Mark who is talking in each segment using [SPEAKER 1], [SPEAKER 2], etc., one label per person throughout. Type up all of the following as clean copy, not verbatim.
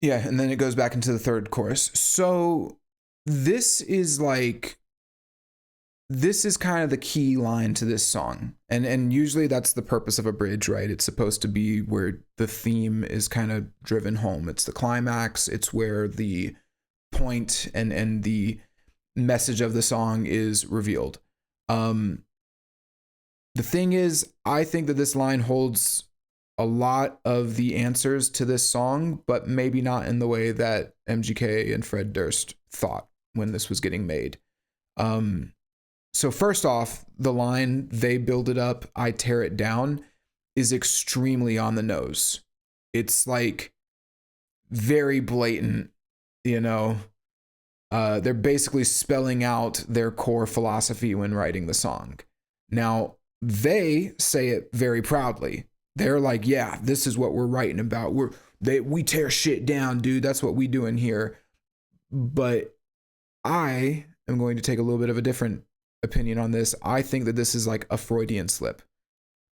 [SPEAKER 1] Yeah, and then it goes back into the third chorus. So this is kind of the key line to this song. And usually that's the purpose of a bridge, right? It's supposed to be where the theme is kind of driven home. It's the climax. It's where the point and the message of the song is revealed. The thing is, I think that this line holds a lot of the answers to this song, but maybe not in the way that MGK and Fred Durst thought when this was getting made. So first off, the line, they build it up, I tear it down, is extremely on the nose. It's like very blatant, you know. They're basically spelling out their core philosophy when writing the song. Now, they say it very proudly. They're like, yeah, this is what we're writing about. We tear shit down, dude. That's what we do in here. But I am going to take a little bit of a different opinion on this. I think that this is like a Freudian slip.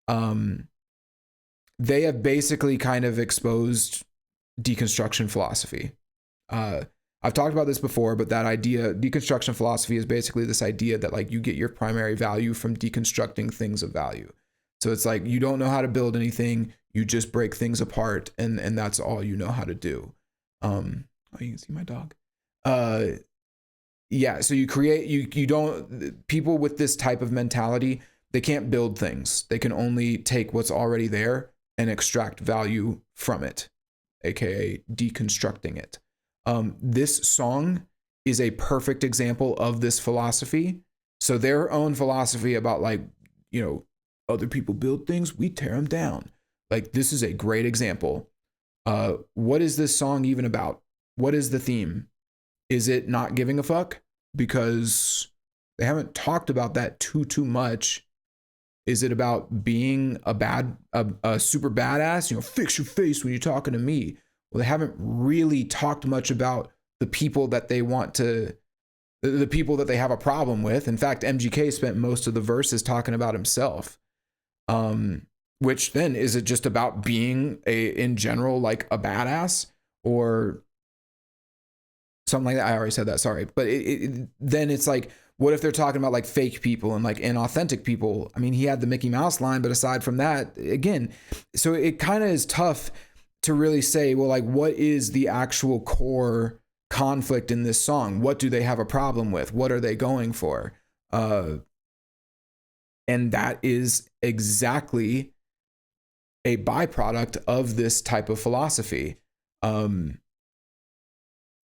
[SPEAKER 1] They have basically kind of exposed deconstruction philosophy. I've talked about this before, but that idea, deconstruction philosophy, is basically this idea that like you get your primary value from deconstructing things of value. So it's like you don't know how to build anything, you just break things apart, and that's all you know how to do. Oh, you can see my dog. Yeah, so you create, you don't, people with this type of mentality, they can't build things. They can only take what's already there and extract value from it, aka deconstructing it. This song is a perfect example of this philosophy. So their own philosophy about like, you know, other people build things, we tear them down. Like, this is a great example. What is this song even about? What is the theme? Is it not giving a fuck? Because they haven't talked about that too much. Is it about being a super badass? You know, fix your face when you're talking to me. Well, they haven't really talked much about the people that they want to, the people that they have a problem with. In fact, MGK spent most of the verses talking about himself. Which then, is it just about being in general, like a badass or something like that? I already said that, sorry. But then it's like, what if they're talking about like fake people and like inauthentic people? I mean, he had the Mickey Mouse line, but aside from that, again, so it kind of is tough to really say, well, like, what is the actual core conflict in this song? What do they have a problem with? What are they going for? And that is exactly a byproduct of this type of philosophy. You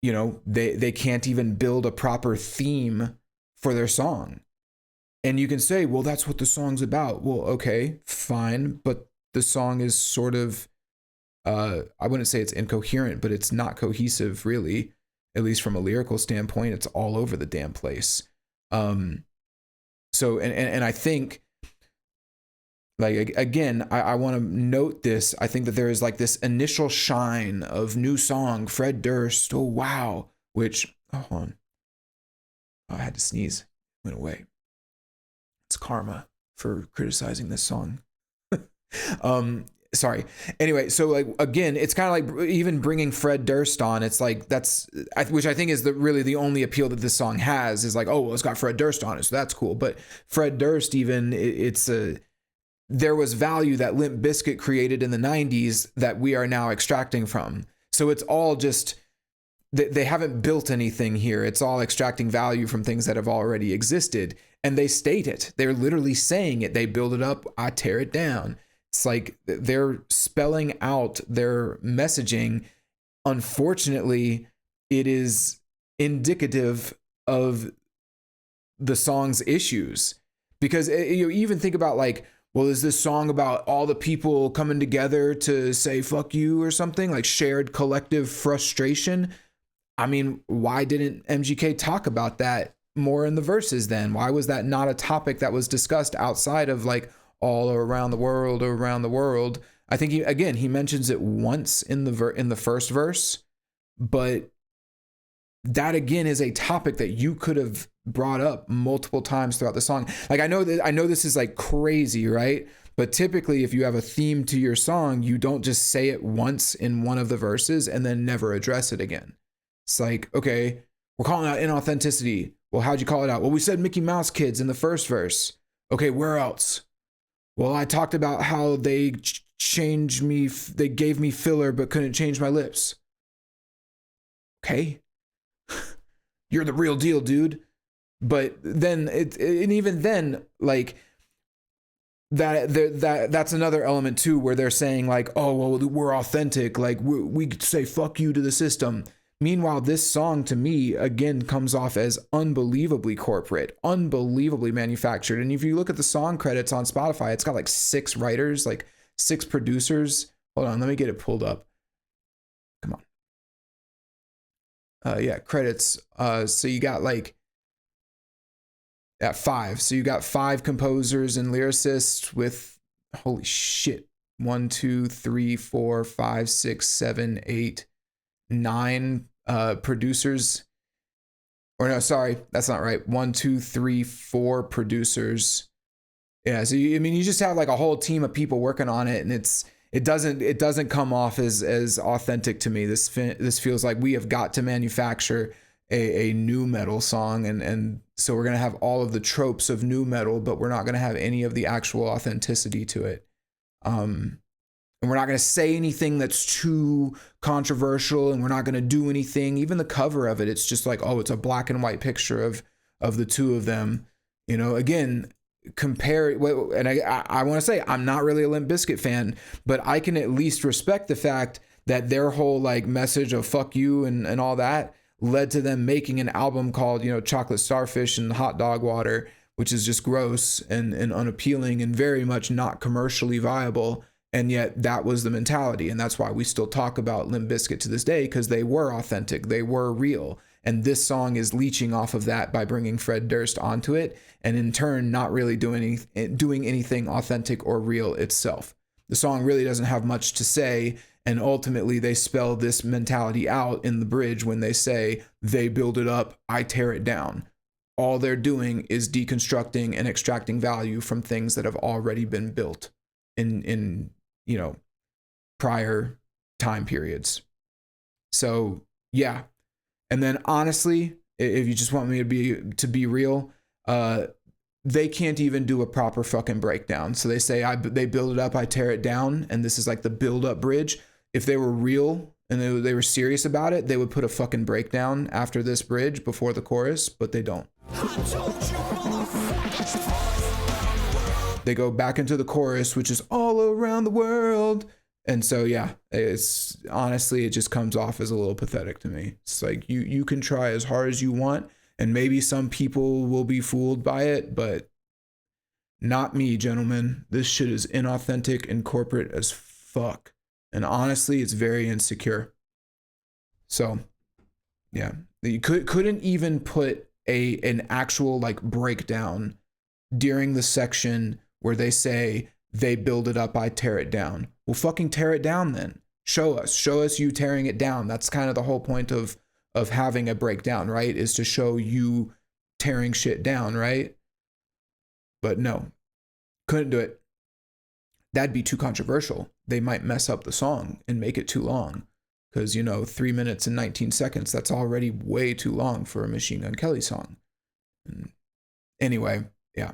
[SPEAKER 1] know, they can't even build a proper theme for their song. And you can say, well, that's what the song's about. Well, okay, fine. But the song is sort of, I wouldn't say it's incoherent, but it's not cohesive, really, at least from a lyrical standpoint. It's all over the damn place. So, and I think, like, again, I want to note this. I think that there is like this initial shine of new song, Fred Durst. Oh, wow. Which, oh, hold on. Oh, I had to sneeze. Went away. It's karma for criticizing this song. Sorry. Anyway, so like, again, it's kind of like even bringing Fred Durst on. It's like, which I think is really the only appeal that this song has, is like, oh, well, it's got Fred Durst on it, so that's cool. But Fred Durst, even, there was value that Limp Bizkit created in the 90s that we are now extracting from. So it's all just, they haven't built anything here. It's all extracting value from things that have already existed. And they state it. They're literally saying it. They build it up, I tear it down. It's like they're spelling out their messaging. Unfortunately, it is indicative of the song's issues, because you even think about like, well, is this song about all the people coming together to say fuck you or something, like shared collective frustration? I mean, why didn't MGK talk about that more in the verses then? Why was that not a topic that was discussed outside of like all around the world? I think he mentions it once in the first verse, but that again is a topic that you could have brought up multiple times throughout the song. Like, I know this is like crazy, right? But typically, if you have a theme to your song, you don't just say it once in one of the verses and then never address it again. It's like, okay, we're calling out inauthenticity. Well, how'd you call it out? Well, we said Mickey Mouse kids in the first verse. Okay, where else? Well, I talked about how they changed me, they gave me filler but couldn't change my lips. Okay. You're the real deal, dude. But then and even then, like, that's another element too, where they're saying like, oh, well, we're authentic. Like we say fuck you to the system. Meanwhile, this song to me, again, comes off as unbelievably corporate, unbelievably manufactured. And if you look at the song credits on Spotify, it's got like 6 writers, like 6 producers. Hold on, let me get it pulled up. Come on. Yeah, credits. So you got like, at 5. So you got 5 composers and lyricists with, holy shit, 1, 2, 3, 4, 5, 6, 7, 8, 9 producers. Or no, sorry, that's not right. 1, 2, 3, 4 producers. Yeah, so you just have like a whole team of people working on it, and it doesn't come off as authentic to me. This feels like we have got to manufacture a nu metal song, and so we're gonna have all of the tropes of nu metal, but we're not gonna have any of the actual authenticity to it. And we're not gonna say anything that's too controversial, and we're not gonna do anything. Even the cover of it, it's just like, oh, it's a black and white picture of the two of them. You know, again, compare. And I want to say I'm not really a Limp Bizkit fan, but I can at least respect the fact that their whole like message of fuck you and all that led to them making an album called, Chocolate Starfish and Hot Dog Water, which is just gross and unappealing and very much not commercially viable. And yet that was the mentality. And that's why we still talk about Limp Bizkit to this day, because they were authentic, they were real. And this song is leeching off of that by bringing Fred Durst onto it, and in turn, not really doing anything authentic or real itself. The song really doesn't have much to say. And ultimately, they spell this mentality out in the bridge when they say, they build it up, I tear it down. All they're doing is deconstructing and extracting value from things that have already been built in prior time periods. So, yeah. And then honestly, if you just want me to be real, they can't even do a proper fucking breakdown. So they say they build it up, I tear it down, and this is like the build up bridge. If they were real and they were serious about it, they would put a fucking breakdown after this bridge before the chorus, but they don't. They go back into the chorus, which is all around the world. And so, yeah, it's honestly, it just comes off as a little pathetic to me. It's like you can try as hard as you want, and maybe some people will be fooled by it, but not me, gentlemen. This shit is inauthentic and corporate as fuck. And honestly, it's very insecure. So, yeah, you couldn't even put an actual like breakdown during the section where they say they build it up, I tear it down. Well, fucking tear it down then. Show us you tearing it down. That's kind of the whole point of having a breakdown, right? Is to show you tearing shit down, right? But no, couldn't do it. That'd be too controversial. They might mess up the song and make it too long. Because, 3 minutes and 19 seconds, that's already way too long for a Machine Gun Kelly song. And anyway, yeah.